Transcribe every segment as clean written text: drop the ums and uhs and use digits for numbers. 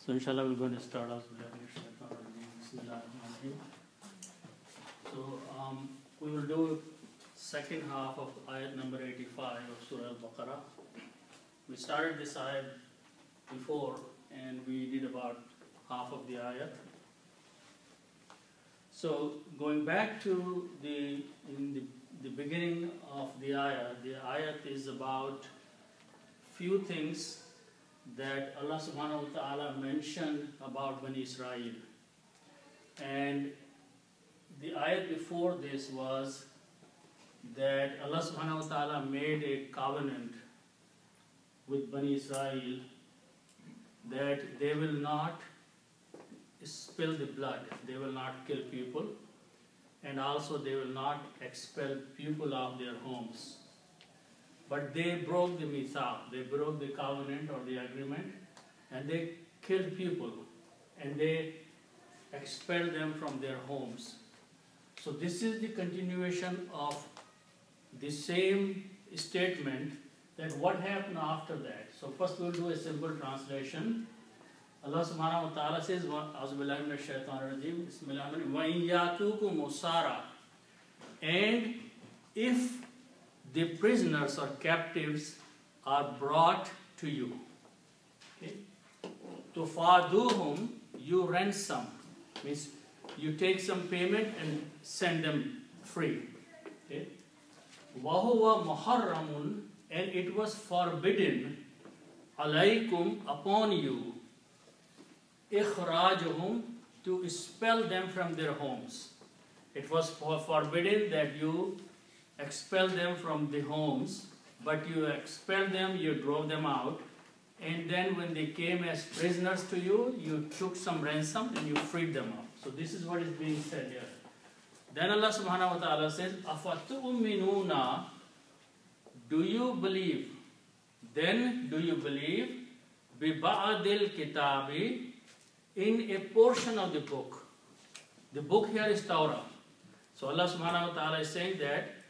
So inshallah we're going to start off with So we will do second half of ayat number 85 of Surah Al-Baqarah. We started this ayat before and we did about half of the ayat. So going back to the beginning of the ayat is about few things that Allah subhanahu wa ta'ala mentioned about Bani Israel. And the ayat before this was that Allah subhanahu wa ta'ala made a covenant with Bani Israel that they will not spill the blood, they will not kill people, and also they will not expel people of their homes. But they broke the mithaq, they broke the covenant or the agreement, and they killed people, and they expelled them from their homes. So this is the continuation of the same statement, that what happened after that. So first we will do a simple translation. Allah subhanahu wa ta'ala says, A'udhu minash shaitanir rajeem, Bismillahir Rahmanir Rahim, wa in yatukum musara, and if the prisoners or captives are brought to you, okay, tufaduhum, you ransom, means you take some payment and send them free. Okay, wahuwa muharramun, and it was forbidden, alaykum, upon you, ikhrajuhum, to expel them from their homes. It was forbidden that you expel them from the homes, but you expelled them, you drove them out, and then when they came as prisoners to you, you took some ransom and you freed them up. So this is what is being said here. Then Allah subhanahu wa ta'ala says, Afatu'minuna, do you believe? Then do you believe Biba'adil kitabi, in a portion of the book? The book here is Torah. So Allah subhanahu wa ta'ala is saying that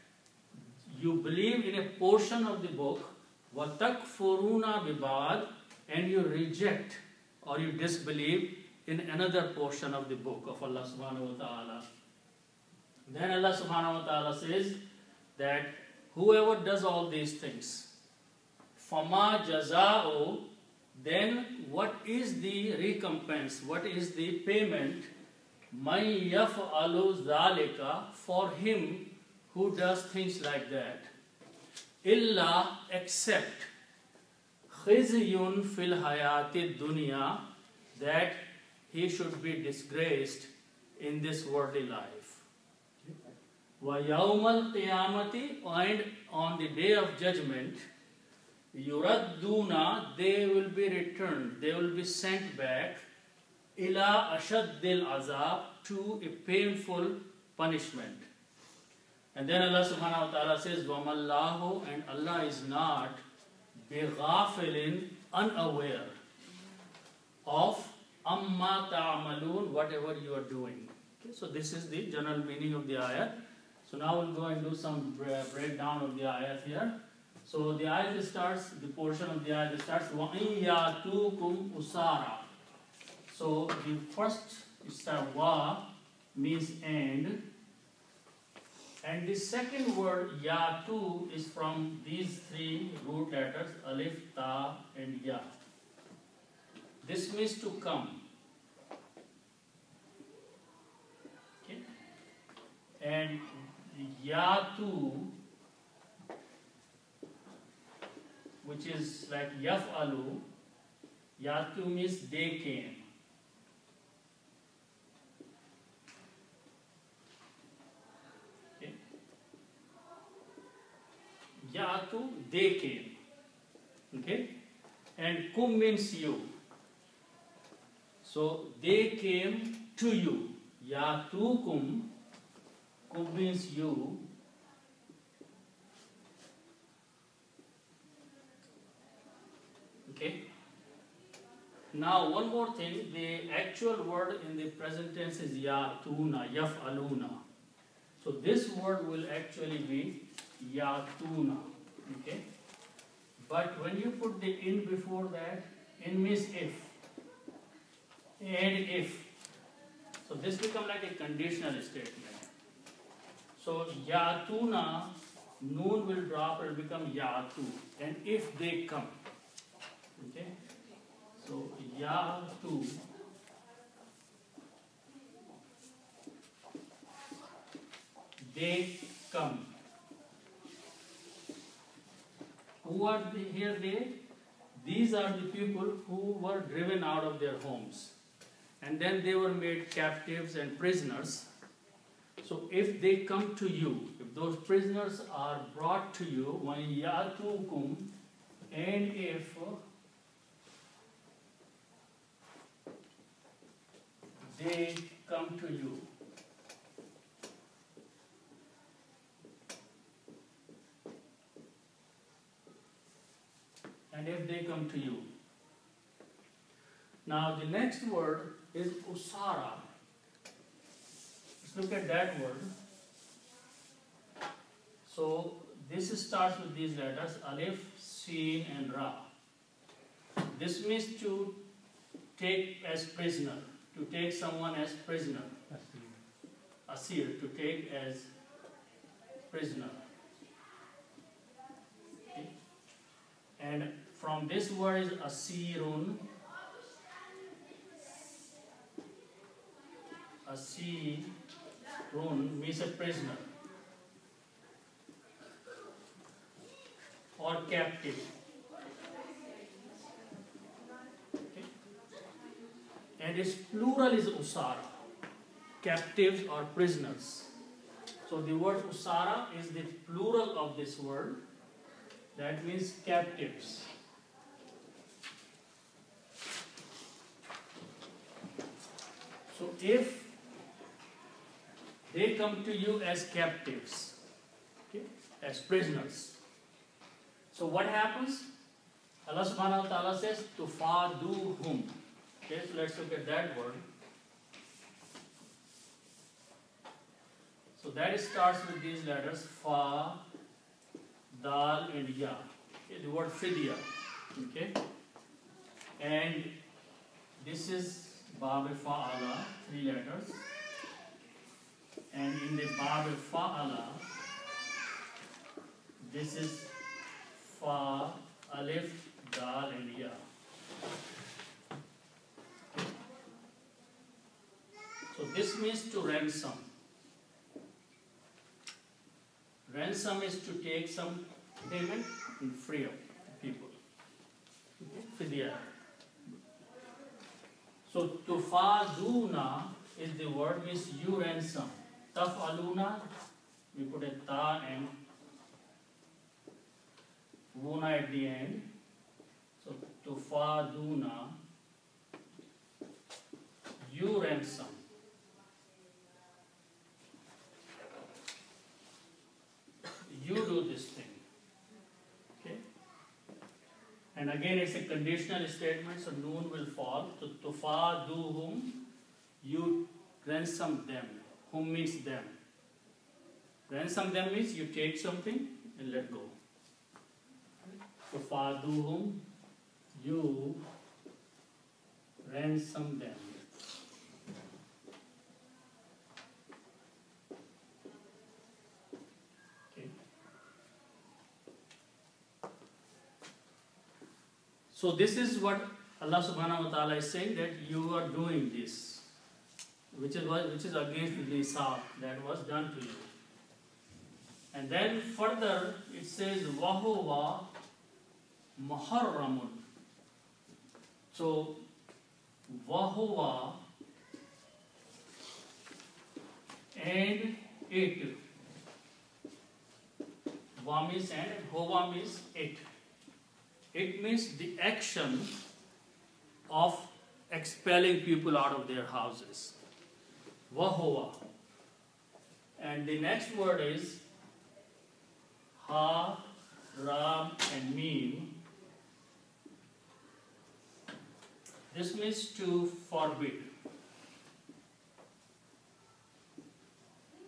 you believe in a portion of the book, وَتَكْفُرُونَ بِبَعْضٍ, and you reject or you disbelieve in another portion of the book of Allah subhanahu wa ta'ala. Then Allah subhanahu wa ta'ala says that whoever does all these things, فَمَا جَزَاءُ, then what is the recompense, what is the payment, مَنْ يَفْعَلُ ذَلِكَ, for him who does things like that, illa, except, khizyun fil hayati dunya, that he should be disgraced in this worldly life. Wa yawmal qiyamati, and on the day of judgment, yuradduna, they will be returned, they will be sent back, ila ashaddil azab, to a painful punishment. And then Allah subhanahu wa ta'ala says, وَمَاللَّهُ, and Allah is not بِغَافِلٍ, unaware of amma ta'amalun, whatever you are doing. Okay, so this is the general meaning of the ayat. So now we'll go and do some breakdown of the ayat here. So the ayat starts, the portion of the ayat starts, وَإِن يَاتُوكُمْ أُسَارًا. So the first start, wa, means and the second word, yatu, is from these three root letters, alif, ta, and ya. This means to come. Okay? And yatu, which is like yaf'alu, yatu means they came. Yatu, they came. Okay? And kum means you. So they came to you. Yatu kum, kum means you. Okay? Now one more thing, the actual word in the present tense is yatuna, yaf'aluna. So this word will actually be yatuna, okay? But when you put the in before that, in means if. and if. So this becomes like a conditional statement. So yatuna, noon will drop, it will become yatu, and if they come. Okay? So yatu, they come. Who are here they? These are the people who were driven out of their homes. And then they were made captives and prisoners. So if they come to you, if those prisoners are brought to you, وَيَأْتُوكُمْ, and if they come to you, and if they come to you. Now the next word is usara. Let's look at that word. So this starts with these letters, alif, sin, and ra. This means to take as prisoner, to take someone as prisoner. Asir, to take as prisoner. Okay. And from this word is asirun. Asirun means a prisoner or captive. Okay. And its plural is usara, captives or prisoners. So the word usara is the plural of this word. That means captives. So if they come to you as captives, okay, as prisoners. So what happens? Allah subhanahu wa ta'ala says, tufaduhum. Okay, so let's look at that word. So that starts with these letters, fa, dal, and ya. Okay, the word fidya. Okay? And this is Bab Fa'ala, 3 letters. And in the Bab Fa'ala, this is Fa, Alif, Dal, and Ya. So this means to ransom. Ransom is to take some payment and free up people. Fidya. So tufaduna is the word means you ransom. Tafaluna, we put a ta and wuna at the end. So tufaduna, you ransom. You do this thing. Okay? And again it's a conditional statement, so noon will fall. So tufaduhum, you ransom them. Whom means them. Ransom them means you take something and let go. Tufaduhum, you ransom them. Okay. So this is what Allah subhanahu wa ta'ala is saying, that you are doing this. Which is against the nisab that was done to you. And then further it says wahuwa muharramun. So wahuwa and it. Wa means and hova means it. It means the action of expelling people out of their houses. Wahova. And the next word is ha, ram, and mim. This means to forbid.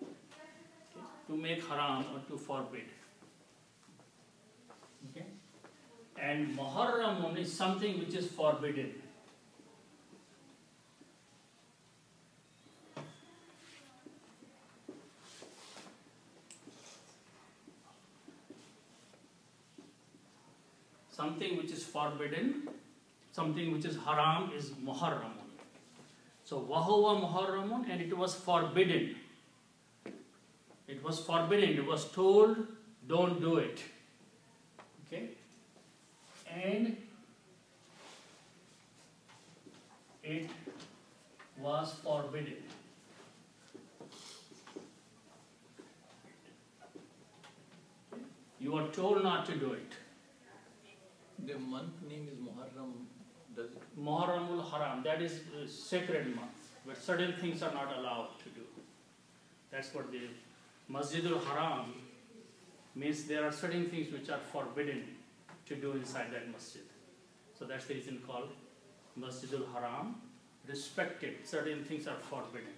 Okay. To make haram or to forbid. Okay. And muharramun is something which is forbidden. something which is forbidden, something which is haram is muharramun. So wahuwa muharramun, and it was forbidden. It was forbidden. It was told, don't do it. Okay? And it was forbidden. You are told not to do it. The month name is Muharram. Does it? Muharramul Haram, that is a sacred month, where certain things are not allowed to do. That's what the Masjidul Haram means. There are certain things which are forbidden to do inside that masjid. So that's the reason called Masjidul Haram. Respected, certain things are forbidden.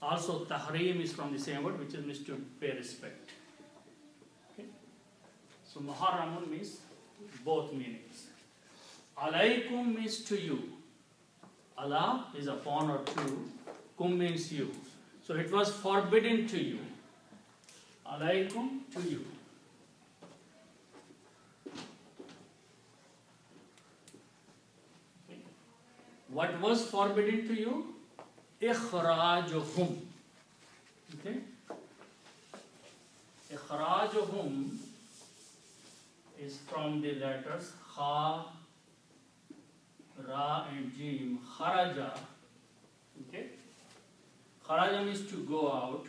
Also, Tahrim is from the same word, which means to pay respect. Okay? So Muharramun means both meanings. Alaykum means to you. Allah is upon or to. Kum means you. So it was forbidden to you. Alaykum, to you. Okay. What was forbidden to you? Ikhrajuhum. Okay? Ikhrajuhum is from the letters Kha, Ra and Jim. Kharaja. Okay? Kharaja means to go out.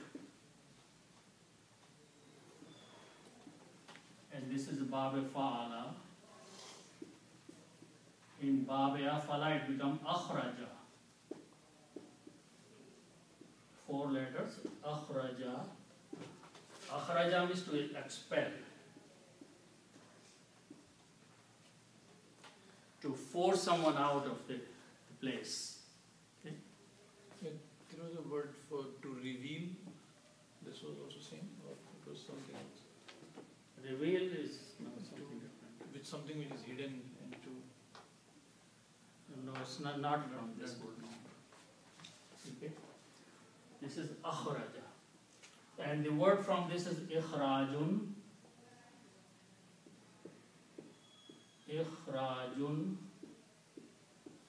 And this is Bab Fa'ala. In Bab Afala it becomes Akhraja. 4 letters. Akhraja. Akhraja means to expel. To force someone out of the place. Okay? There was a word for to reveal. This was also same, or it was something else? Reveal is something different. With something which is hidden and to. No, it's not from this word. Okay? This is akhraja. And the word from this is ikhrajun. Ikhrajun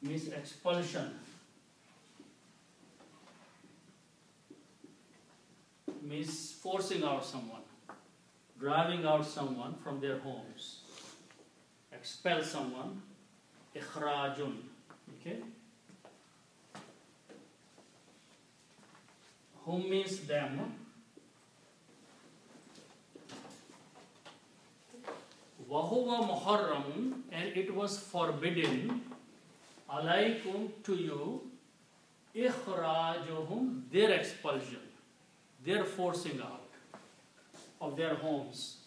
means expulsion. Means forcing out someone, driving out someone from their homes. Expel someone. Ikhrajun. Okay? Whom means them. Wahuwa muharramun, and it was forbidden, alaykum, to you, ikhrajuhum, their expulsion, their forcing out of their homes.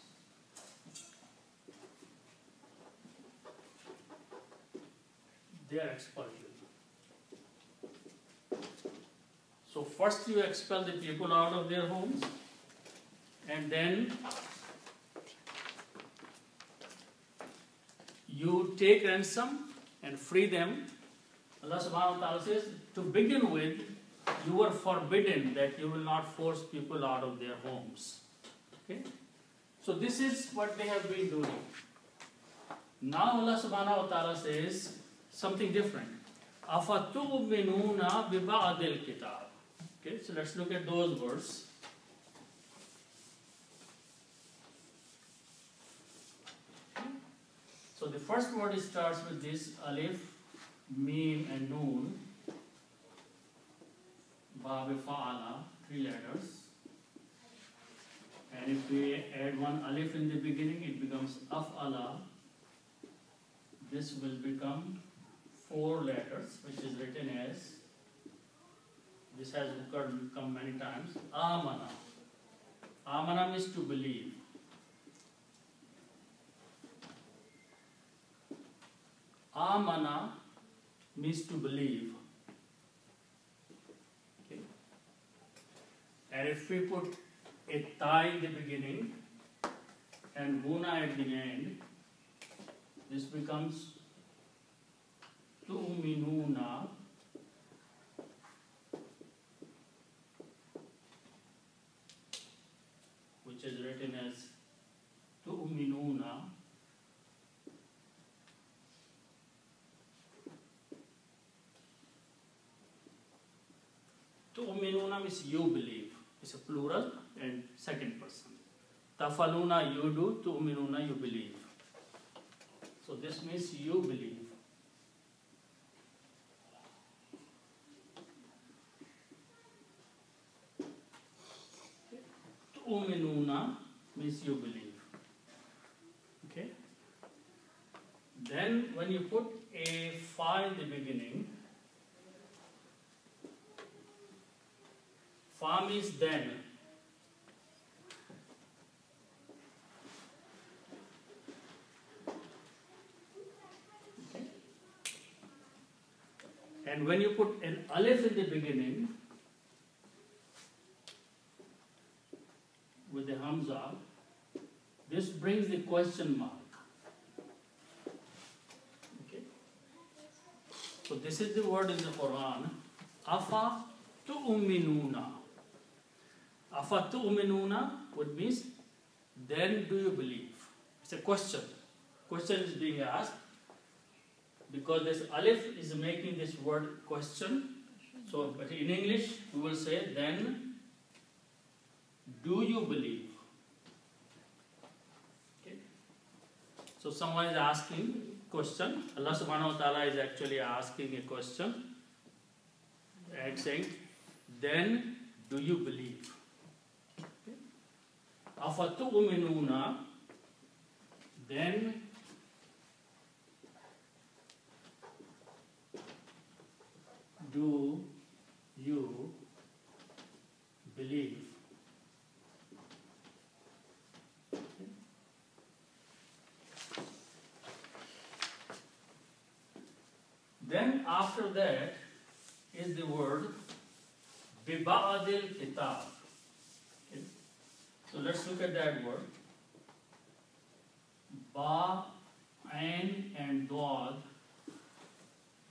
Their expulsion. So first you expel the people out of their homes, and then you take ransom and free them. Allah subhanahu wa ta'ala says, to begin with, you were forbidden that you will not force people out of their homes. Okay? So this is what they have been doing. Now Allah subhanahu wa ta'ala says something different. أَفَتُؤْمِنُونَ بِبَعْضِ الْكِتَابِ. Okay, so let's look at those words. So the first word starts with this alif, mim and noon. Bab fa'ala, 3 letters. And if we add one alif in the beginning, it becomes af'ala. This will become 4 letters, which is written as, this has come many times, amana. Amana means to believe. Amana means to believe. Okay. And if we put a ta in the beginning and guna at the end, this becomes tu'minuna, which is written as tu'minuna means you believe. It's a plural and second person. Tafaluna, you do. Tu'minuna, you believe. So this means you believe. Tu'minuna means you believe. Okay. Then when you put a fa in the beginning, fa means then. Okay. And when you put an alif in the beginning with the hamza, this brings the question mark. Okay. So this is the word in the Quran, afa tu'minuna. Afa tu'minuna would means, then do you believe? It's a question. Question is being asked because this alif is making this word question. So, but in English we will say, then do you believe? Okay. So someone is asking question. Allah subhanahu wa ta'ala is actually asking a question and saying, then do you believe? Afatu'minuna, then do you believe? Then after that is the word biba'adil kitab. Okay. So let's look at that word. Ba, Ain and Dad,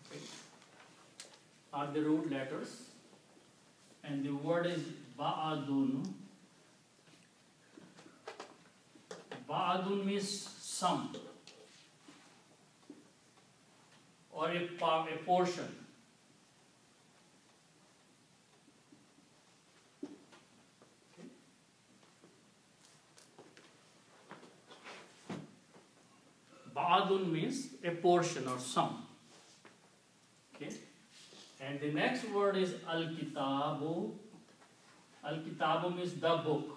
okay, are the root letters, and the word is ba'adun. Ba'adun means some, or a portion. Okay. Ba'adun means a portion or some. Okay. And the next word is al-kitabu. Al-kitabu means the book.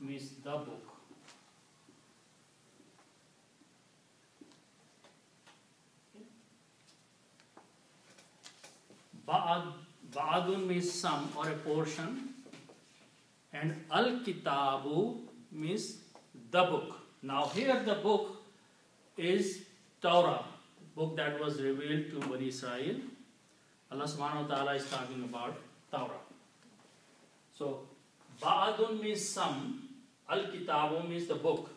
Means the book. Ba'adun means some or a portion, and al-kitabu means the book. Now here the book is Torah, book that was revealed to Bani Israel. Allah subhanahu wa ta'ala is talking about Torah. So Ba'adun means some, al-kitabu means the book.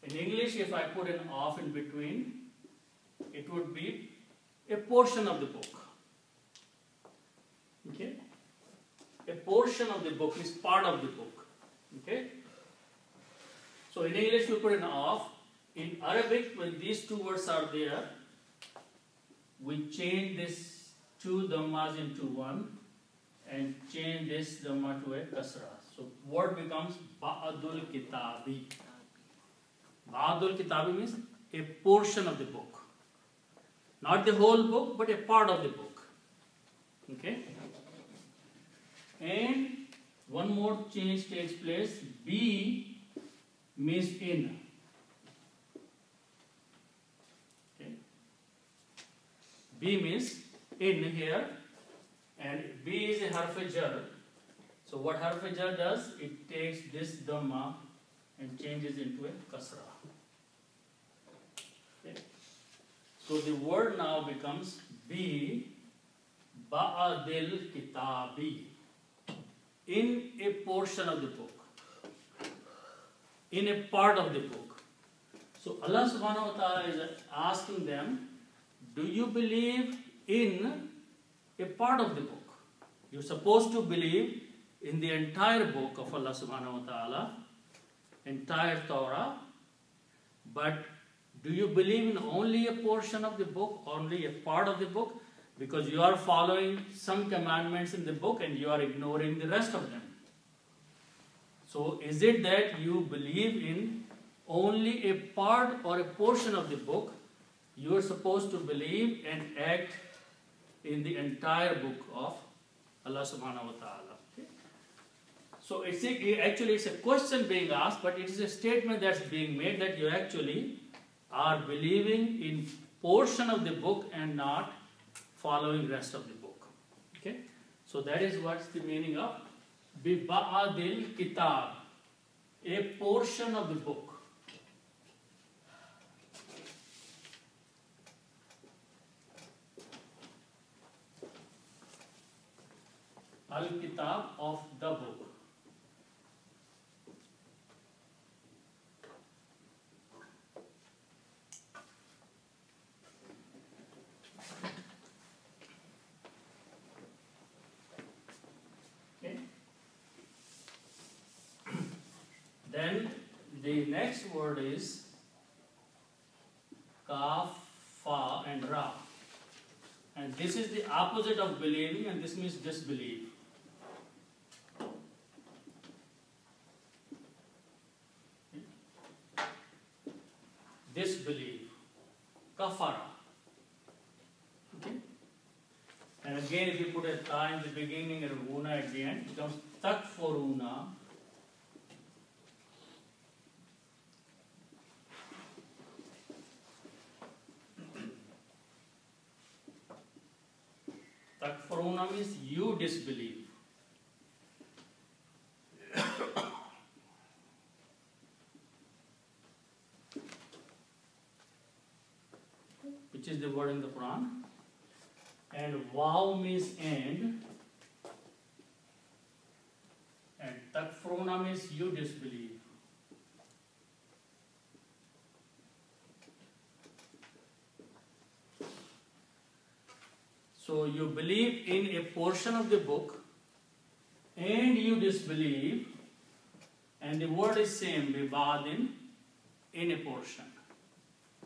In English, if I put an off in between, it would be a portion of the book. Okay? A portion of the book is part of the book. Okay? So in English, we put an off. In Arabic, when these two words are there, we change this two dhammas into one and change this dhamma to a kasra. So word becomes Ba'adul Kitabi. Ba'adul Kitabi means a portion of the book. Not the whole book, but a part of the book. Okay? And one more change takes place. B means in. Okay? B means in here. And B is a harf-e-jar. So what harf-e-jar does? It takes this dhamma and changes into a kasra. Okay. So the word now becomes B Ba'adil Kitabi. In a portion of the book. In a part of the book. So Allah subhanahu wa ta'ala is asking them, do you believe in a part of the book? You're supposed to believe in the entire book of Allah subhanahu wa ta'ala, entire Torah, but Do you believe in only a portion of the book, only a part of the book? Because you are following some commandments in the book and you are ignoring the rest of them. So is it that you believe in only a part or a portion of the book? You are supposed to believe and act in the entire book of Allah subhanahu wa ta'ala. Okay? So actually it's a question being asked, but it is a statement that's being made that you actually are believing in portion of the book and not following rest of the book. Okay? So that is what's the meaning of Biba'adil Kitab, a portion of the book. Al-Kitab of the book. Okay. Then the next word is Kaf, Fa and Ra. And this is the opposite of believing, and this means disbelief. Disbelief. Kafara. Okay? And again, if you put a ta in the beginning and a una at the end, it becomes takfuruna. Takfuruna means you disbelieve. Which is the word in the Quran. And wow means and takfuruna means you disbelieve. So you believe in a portion of the book and you disbelieve, and the word is same, bibadin, in a portion.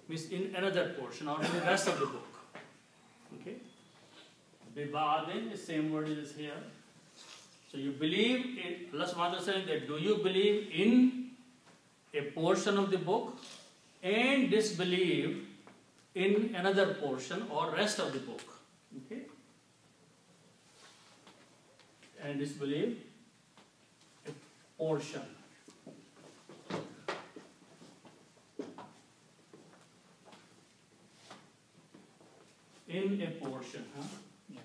Means in another portion or in the rest of the book. Okay? Bibadin, the same word is here. So you believe in, Allah subhanahu wa ta'ala is saying that do you believe in a portion of the book and disbelieve in another portion or rest of the book? Okay? And disbelieve a portion. In a portion, huh? Yeah.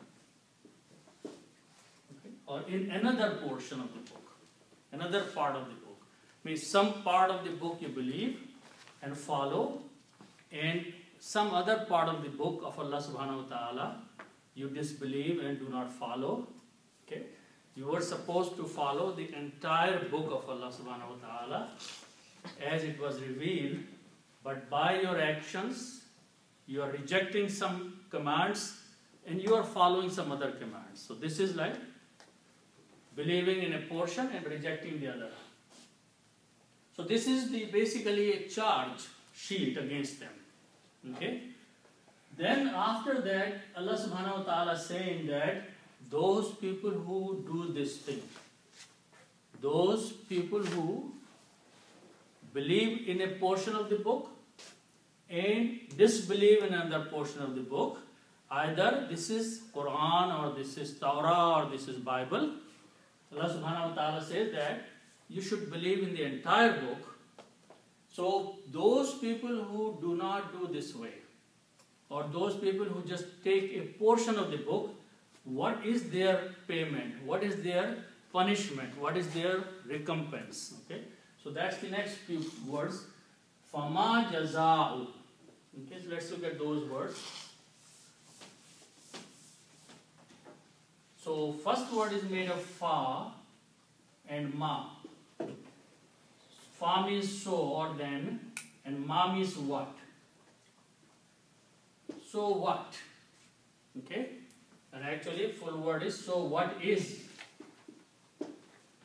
Okay. Or in another portion of the book, another part of the book. Means some part of the book you believe and follow, and some other part of the book of Allah subhanahu wa ta'ala you disbelieve and do not follow. Okay? You were supposed to follow the entire book of Allah subhanahu wa ta'ala as it was revealed, but by your actions you are rejecting some commands and you are following some other commands. So this is like believing in a portion and rejecting the other. So this is basically a charge sheet against them. Okay? Then after that, Allah subhanahu wa ta'ala saying that those people who do this thing, those people who believe in a portion of the book and disbelieve in another portion of the book, either this is Quran or this is Torah or this is Bible, Allah subhanahu wa ta'ala says that you should believe in the entire book. So those people who do not do this way, or those people who just take a portion of the book, what is their payment? What is their punishment? What is their recompense? Okay? So that's the next few words. Fama jaza'u. Okay, so let's look at those words. So first word is made of fa and ma. Fa means so or then, and ma means what. So what? Okay? And actually full word is so what is.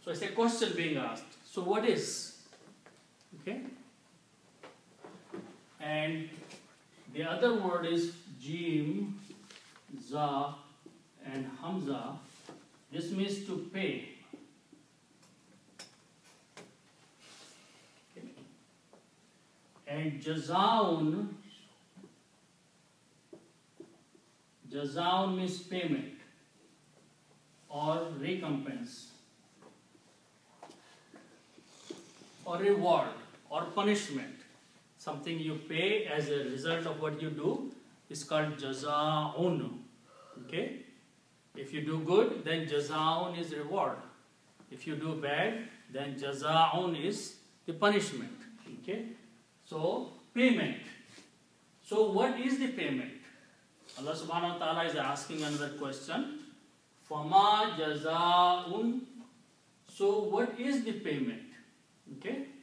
So it's a question being asked. So what is? Okay? And And the other word is jim, za, and hamza. This means to pay. Okay. And jazaun means payment or recompense or reward or punishment. Something you pay as a result of what you do is called jazaun. Okay? If you do good, then jazaun is reward. If you do bad, then jazaun is the punishment. Okay? So, payment. So, what is the payment? Allah subhanahu wa ta'ala is asking another question. Fama jazaun. So, what is the payment? Okay?